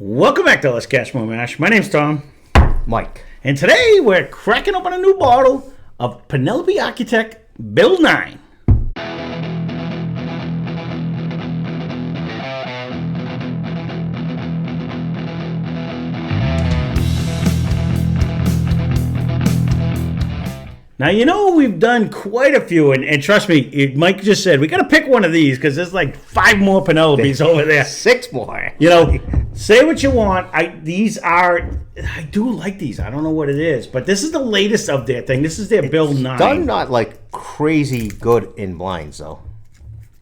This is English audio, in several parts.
Welcome back to Lesscashmoremash. My name's Tom. Mike. And today we're cracking open a new bottle of Penelope Architect Bill 9. Now, you know, we've done quite a few, and trust me, Mike just said, we got to pick one of these because there's like 5 more Penelopes over there. 6 more. You know, say what you want. I do like these. I don't know what it is, but this is the latest of their thing. This is their Bill 9. Done not like crazy good in blinds, though.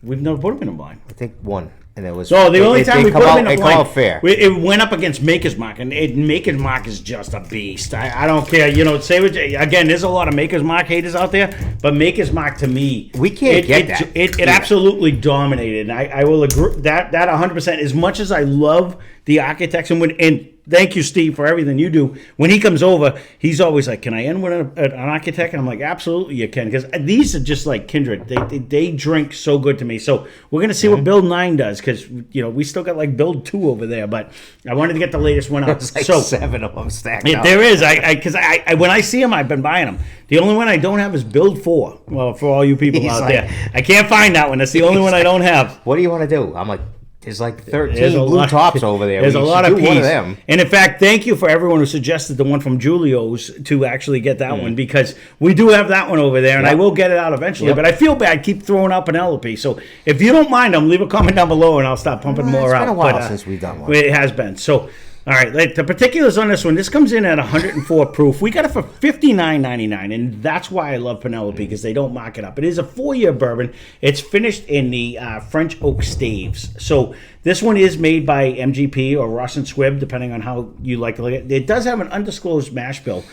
We've never put them in a blind. I think one. And it was. So the only time we put them in a blind, fair. It went up against Maker's Mark, and Maker's Mark is just a beast. I don't care. You know, say what again. There's a lot of Maker's Mark haters out there, but Maker's Mark to me, we can't get that. It absolutely dominated. And I will agree that 100%. As much as I love the architects and thank you, Steve, for everything you do. When he comes over, he's always like, "Can I end with an architect?" And I'm like, "Absolutely, you can," because these are just like kindred. They drink so good to me. So we're gonna see what Build 9 does, because you know we still got like Build 2 over there, but I wanted to get the latest one out. There's like 7 of them stacked up. There is. Because I when I see them, I've been buying them. The only one I don't have is Build 4. Well, for all you people out there, I can't find that one. That's the only one I don't have. What do you want to do? I'm like. There's like 13 blue tops over there. There's a lot of one of them. And in fact, thank you for everyone who suggested the one from Julio's to actually get that one, because we do have that one over there, and I will get it out eventually. But I feel bad keep throwing out Penelope. So if you don't mind them, leave a comment down below, and I'll stop pumping more out. It's been a while since we've done one. It has been. So, all right, the particulars on this one, this comes in at 104 proof. We got it for $59.99, and that's why I love Penelope, because they don't mark it up. It is a 4-year bourbon. It's finished in the French Oak Staves. So this one is made by MGP or Ross and Squibb, depending on how you like to look at it. It does have an undisclosed mash bill,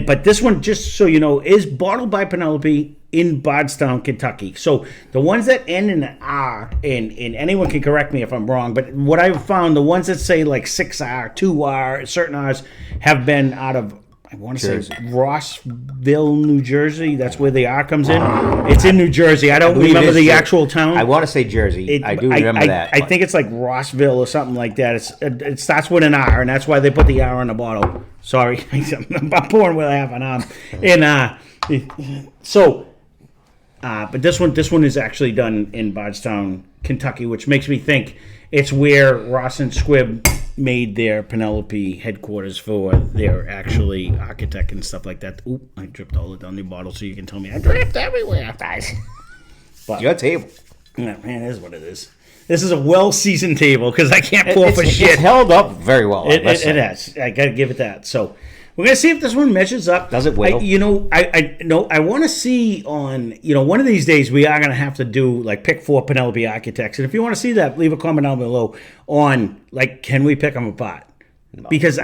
but this one, just so you know, is bottled by Penelope in Bardstown, Kentucky. So the ones that end in an R, and anyone can correct me if I'm wrong, but what I've found, the ones that say like 6R, 2R, certain R's have been out of, I want to say Rossville, New Jersey. That's where the R comes in. It's in New Jersey. I don't remember the actual town. I want to say Jersey. I do remember that. I think it's like Rossville or something like that. It starts with an R, and that's why they put the R on the bottle. Sorry, I'm pouring with half an arm. And so. But this one is actually done in Bardstown, Kentucky, which makes me think it's where Ross and Squibb made their Penelope headquarters for their actually architect and stuff like that. Oop, I dripped all it down the bottle, so you can tell me I dripped everywhere, guys. But your table. Yeah, man, it is what it is. This is a well-seasoned table, because I can't pour for shit. It's held up very well. It has. I got to give it that. So we're going to see if this one measures up. Does it whittle? I want to see on, one of these days we are going to have to do, like, pick 4 Penelope architects. And if you want to see that, leave a comment down below on, like, can we pick them apart? No. Because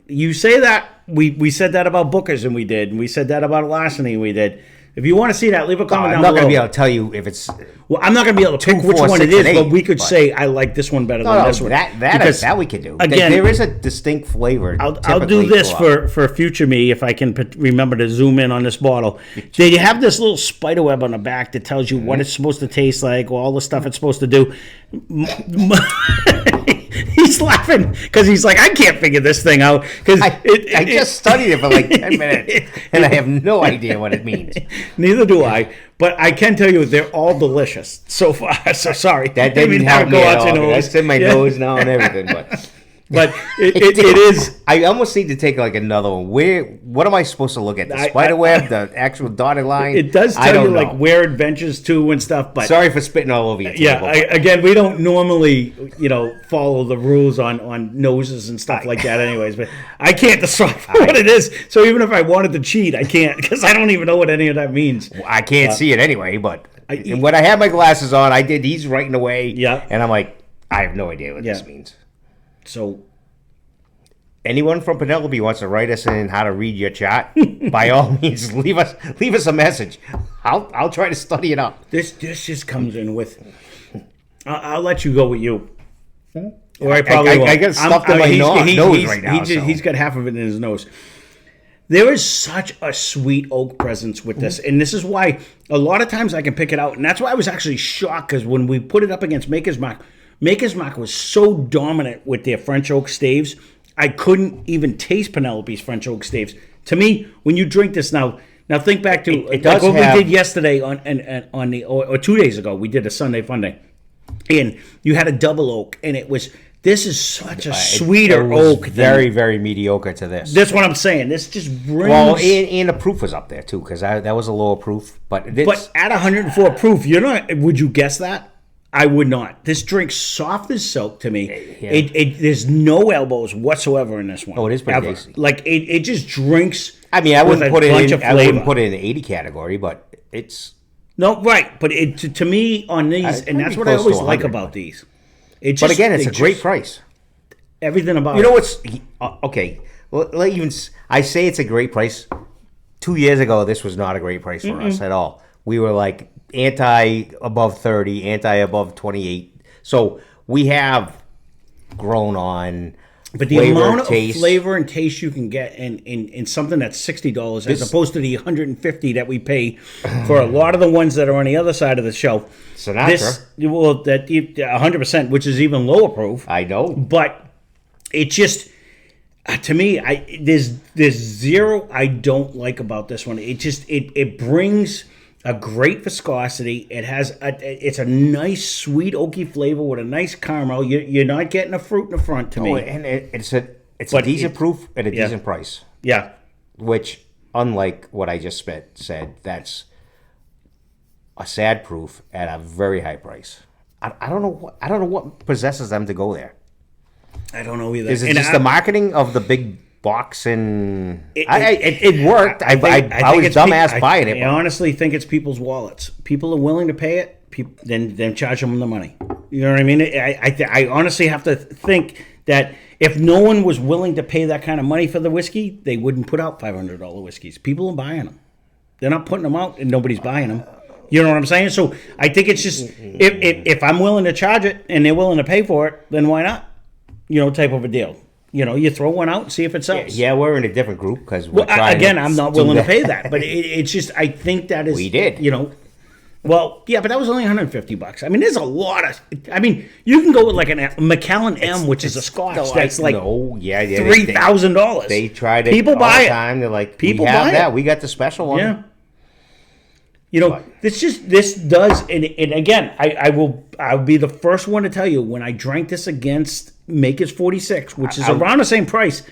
you say that, we said that about Booker's, and we did. And we said that about Larceny, and we did. If you want to see that, leave a comment down below. I'm not going to be able to tell you if it's... Well, I'm not going to be able to pick which one it is, but we could say, I like this one better than this one. That we could do. Again, there is a distinct flavor. I'll do this for future me, if I can remember to zoom in on this bottle. They have this little spider web on the back that tells you what it's supposed to taste like, all the stuff it's supposed to do. He's laughing because he's like, I can't figure this thing out. Because I just studied it for like 10 minutes, and I have no idea what it means. Neither do I. But I can tell you they're all delicious so far. So sorry. That didn't help me at all. That's in my nose now and everything. But it is. I almost need to take like another one. What am I supposed to look at? The spider web, the actual dotted line? It does tell you like where adventures to and stuff. But sorry for spitting all over you. Yeah. Again, we don't normally follow the rules on noses and stuff like that. Anyways, but I can't decipher what it is. So even if I wanted to cheat, I can't, because I don't even know what any of that means. Well, I can't see it anyway. But when I had my glasses on, I did. He's writing away. Yeah. And I'm like, I have no idea what this means. So, anyone from Penelope wants to write us in how to read your chart, by all means, leave us a message. I'll try to study it up. This just comes in with. I'll let you go with you. Or I probably won't. I got stuffed in my nose right now. He's got half of it in his nose. There is such a sweet oak presence with this, and this is why a lot of times I can pick it out, and that's why I was actually shocked, because when we put it up against Maker's Mark, Maker's Mark was so dominant with their French Oak Staves, I couldn't even taste Penelope's French Oak Staves. To me, when you drink this now think back to it does what have, we did yesterday or 2 days ago. We did a Sunday Fun Day, and you had a double oak, and this is such a sweeter oak. Very, very mediocre to this. That's what I'm saying. This just brings... Well, and the proof was up there, too, because that was a lower proof. But at 104 proof, you're not... Would you guess that? I would not. This drink's soft as silk to me. Yeah. There's no elbows whatsoever in this one. Oh, it is pretty tasty. Like, it just drinks... I mean, I wouldn't put it in the 80 category, but it's... No, right. But to me, on these... And that's what I always like about these. But again, it's a great price. Everything about it. You know what's... Okay. Well, I say it's a great price. 2 years ago, this was not a great price for us at all. We were like anti above 30, anti above 28. So we have grown on... But the amount of flavor and taste you can get in something that's $60 as opposed to the $150 that we pay for a lot of the ones that are on the other side of the shelf. Sinatra. That 100%, which is even lower proof. I know. But it just, to me, there's zero I don't like about this one. It brings a great viscosity. It's a nice sweet oaky flavor with a nice caramel. You're not getting a fruit in the front to me. And it's a decent proof at a decent price. Yeah. Which, unlike what I just said, that's a sad proof at a very high price. I don't know what possesses them to go there. I don't know either. Is it just the marketing of the big box and it worked. I was dumbass buying it. I honestly think it's people's wallets. People are willing to pay it. Then charge them the money. You know what I mean? I honestly have to think that if no one was willing to pay that kind of money for the whiskey, they wouldn't put out $500 whiskeys. People are buying them. They're not putting them out, and nobody's buying them. You know what I'm saying? So I think it's just if I'm willing to charge it and they're willing to pay for it, then why not? You know, type of a deal. You know, you throw one out and see if it sells. Yeah, we're in a different group because I'm not willing to pay that. But it's just, I think that is... We did. You know, well, yeah, but that was only $150. I mean, there's a lot of... I mean, you can go with like a Macallan M, which is a Scotch. That's like $3,000. They tried it People all buy the time. They're like, people we have buy that. it. We got the special one. Yeah. You know, this does, and again, I'll be the first one to tell you, when I drank this against Maker's 46, which is around the same price,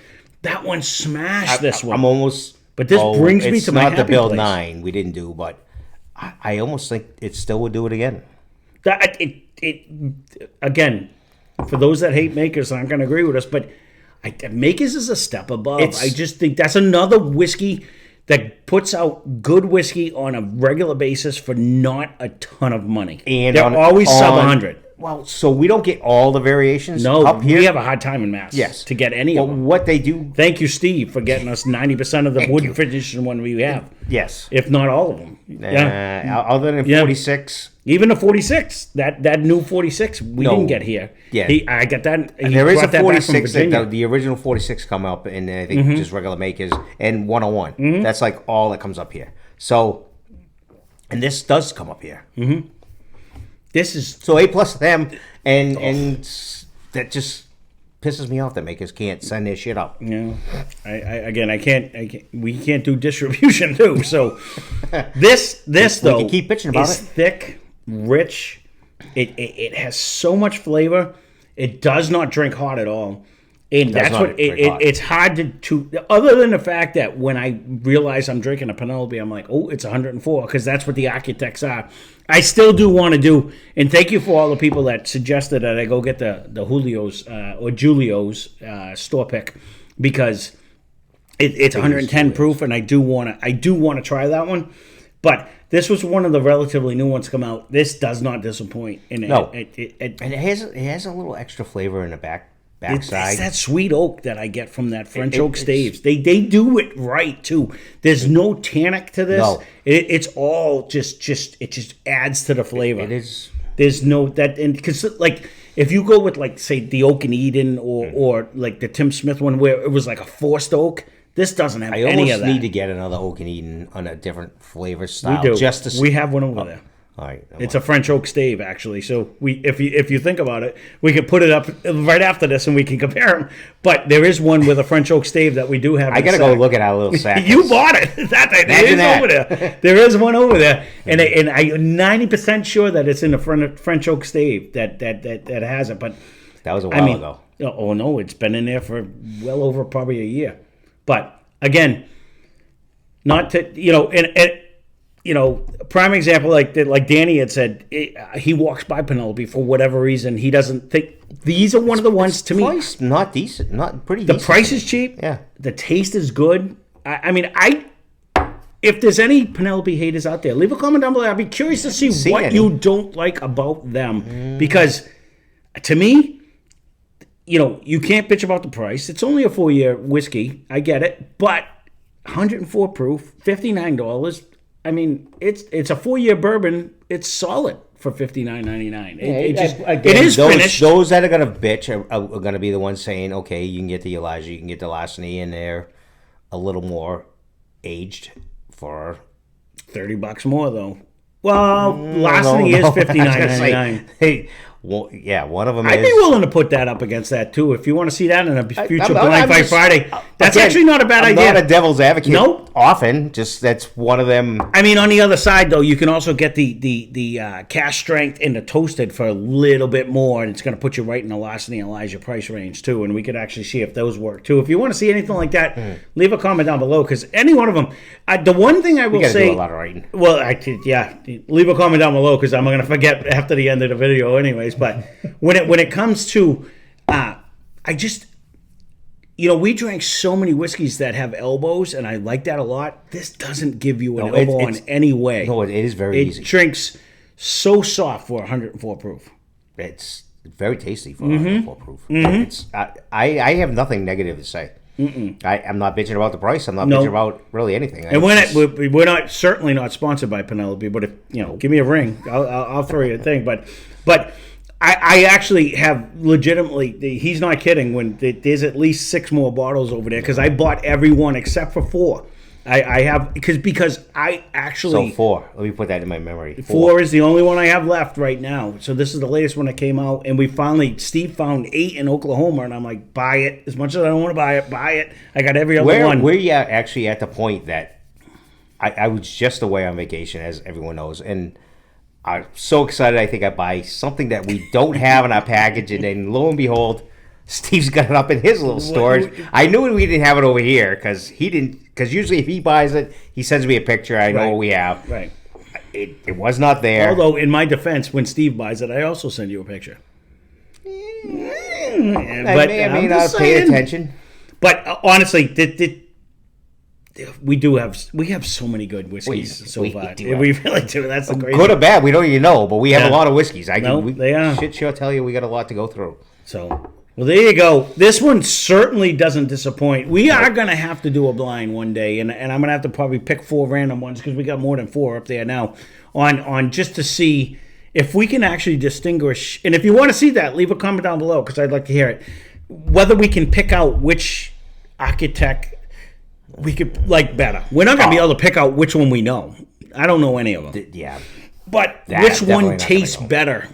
that one smashed this one. I'm almost... But this brings me to my happy place. It's not the Bill 9 we didn't do, but I almost think it still would do it again. Again, for those that hate Makers aren't going to agree with us, but Makers is a step above. I just think that's another whiskey that puts out good whiskey on a regular basis for not a ton of money. And they're always sub 100. Well, so we don't get all the variations up here? We have a hard time in Mass to get any of them. What they do... Thank you, Steve, for getting us 90% of the wood finish one we have. Yes. If not all of them. Other than 46... Even the 46, that new 46, we didn't get here. Yeah. I got that. And there is a 46, the original 46 come up, and I think just regular Makers, and 101. Mm-hmm. That's like all that comes up here. So, and this does come up here. Mm-hmm. This is... So A+ them, and that just pisses me off that Makers can't send their shit up. Yeah. I can't, we can't do distribution too, so this though, we can keep bitching about is thick, rich. It has so much flavor. It does not drink hot at all. And that's what it's hard to other than the fact that when I realize I'm drinking a Penelope, I'm like, oh, it's 104, because that's what the architects are. I still do want to do, and thank you for all the people that suggested that I go get the Julio's or Julio's store pick, because it's 110 proof, and I do want to try that one. But this was one of the relatively new ones to come out. This does not disappoint. And and it has a little extra flavor in the backside. It's that sweet oak that I get from that French Oak Staves. They do it right too. There's no tannic to this. No. It's all just it just adds to the flavor. It is. There's no that, and because like if you go with like say the Oak and Eden or like the Tim Smith one where it was like a forced oak. This doesn't have any of that. I almost need to get another Oak and Eden on a different flavor style. We do. Just to we have one over there. All right. It's a French Oak Stave, actually. So if you think about it, we could put it up right after this and we can compare them. But there is one with a French Oak Stave that we do have. I got to go look at our little sack. You bought it. It is over there. There is one over there. And I'm 90% sure that it's in the French Oak Stave that has it. But that was a while ago. Oh, no, it's been in there for well over probably a year. But, again, not to, prime example, like Danny had said, he walks by Penelope for whatever reason. He doesn't think these are one of the ones to me. Price not decent, not pretty. The price is cheap. Yeah, the taste is good. If there's any Penelope haters out there, leave a comment down below. I'd be curious to see what you don't like about them because, to me, you can't bitch about the price. It's only a 4-year whiskey. I get it, but 104 proof, $59. I mean, it's a 4-year bourbon. It's solid for $59.99. It is finished. Those that are gonna bitch are gonna be the ones saying, "Okay, you can get the Elijah, you can get the Larceny, and they're a little more aged for $30 more though." Well, Larceny is $59.99. Hey. Well, yeah, one of them I'd be willing to put that up against that, too. If you want to see that in a future Blind Fight Friday, that's actually not a bad idea. I'm not a devil's advocate. Nope. Often, just that's one of them. I mean, on the other side, though, you can also get the cash strength and the toasted for a little bit more, and it's going to put you right in the Larceny and Elijah price range, too, and we could actually see if those work, too. If you want to see anything like that, leave a comment down below, because any one of them, the one thing I will say... do a lot of writing. Well, leave a comment down below, because I'm going to forget after the end of the video anyways, but when it comes to, we drank so many whiskeys that have elbows, and I like that a lot. This doesn't give you an elbow in any way. No, it is very easy. It drinks so soft for 104 proof. It's very tasty for 104 proof. It's I have nothing negative to say. I'm not bitching about the price. I'm not bitching about really anything. And we're not certainly not sponsored by Penelope, but if give me a ring, I'll throw you a thing. But I actually have legitimately. He's not kidding. When there's at least 6 more bottles over there because I bought every one except for 4. I have because I actually 4. Let me put that in my memory. 4 is the only one I have left right now. So this is the latest one that came out, and Steve found 8 in Oklahoma, and I'm like, buy it. As much as I don't want to buy it. I got every other one. We're actually at the point that I was just away on vacation, as everyone knows, and I'm so excited. I think I buy something that we don't have in our package, and then lo and behold, Steve's got it up in his little storage. I knew we didn't have it over here because he didn't. Because usually, if he buys it, he sends me a picture. I know what we have. Right. It was not there. Although, in my defense, when Steve buys it, I also send you a picture. But I may not pay attention. But honestly, we have so many good whiskeys so far. We really do. That's the crazy. Good or bad, we don't even know. But we have a lot of whiskeys. They are. Should sure tell you we got a lot to go through. So. Well, there you go. This one certainly doesn't disappoint. We are going to have to do a blind one day, and I'm going to have to probably pick 4 random ones because we got more than 4 up there now on just to see if we can actually distinguish. And if you want to see that, leave a comment down below because I'd like to hear it. Whether we can pick out which architect we could like better. We're not going to be able to pick out which one we know. I don't know any of them. Yeah. But which one tastes better?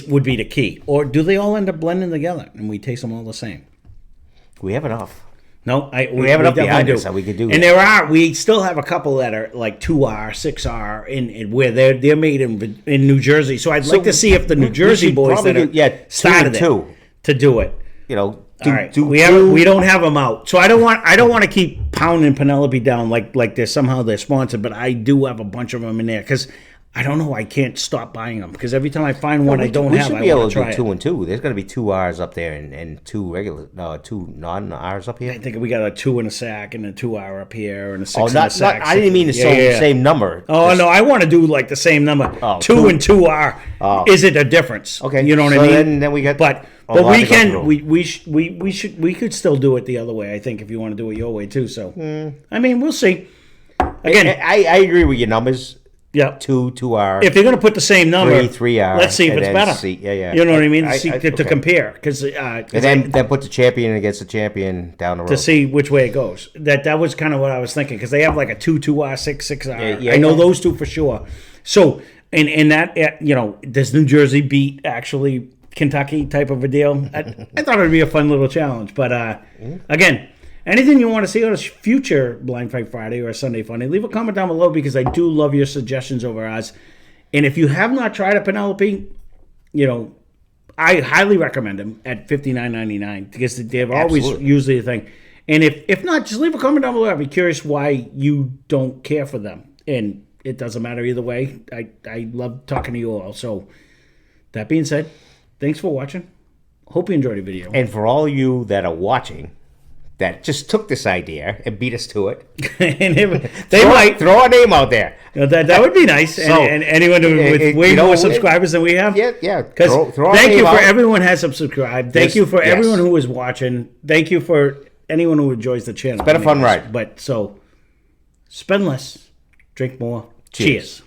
Would be the key. Or do they all end up blending together and we taste them all the same? We have enough. No, we have enough behind us that we could do. And we still have a couple that are like 2R, 6R, in where they're made in New Jersey. So I'd like to see if the New Jersey boys that started to do it. All right. We don't have them out. So I don't want to keep pounding Penelope down like somehow they're sponsored, but I do have a bunch of them in there because I don't know. I can't stop buying them because every time I find one I don't have, I want to try it. We should be able to do 2 and 2. There's going to be 2 R's up there and 2 regular, 2 non-R's up here. I think we got a 2 in a sack and a 2R up here and a 6 in a sack. I didn't mean the same number. Oh, no, I want to do like the same number. 2 and 2R. Is it a difference? Okay. You know what I mean? Then we got But we can, we could still do it the other way, I think, if you want to do it your way too. So, I mean, we'll see. Again, I agree with your numbers. Yep. 2R. If they're going to put the same number, 3R. let's see if and it's then better. Yeah. You know what I mean? To okay. compare. Because And then put the champion against the champion down the road. to see which way it goes. That was kind of what I was thinking, because they have like a 2R, 6R. Yeah, I know those two for sure. So, and that, does New Jersey beat actually Kentucky type of a deal? I thought it would be a fun little challenge. But again, anything you want to see on a future Blind Fight Friday or Sunday Funday, leave a comment down below, because I do love your suggestions over ours. And if you have not tried a Penelope, I highly recommend them at $59.99, because they're always usually a thing. And if not, just leave a comment down below. I'd be curious why you don't care for them. And it doesn't matter either way. I love talking to you all. So that being said, thanks for watching. Hope you enjoyed the video. And for all you that are watching, that just took this idea and beat us to it, and they might throw our name out there. That would be nice. And anyone with way more subscribers than we have. Yeah. Because thank you for everyone who has subscribed. Thank you for everyone who is watching. Thank you for anyone who enjoys the channel. It's been a fun ride. But so, spend less, drink more. Cheers.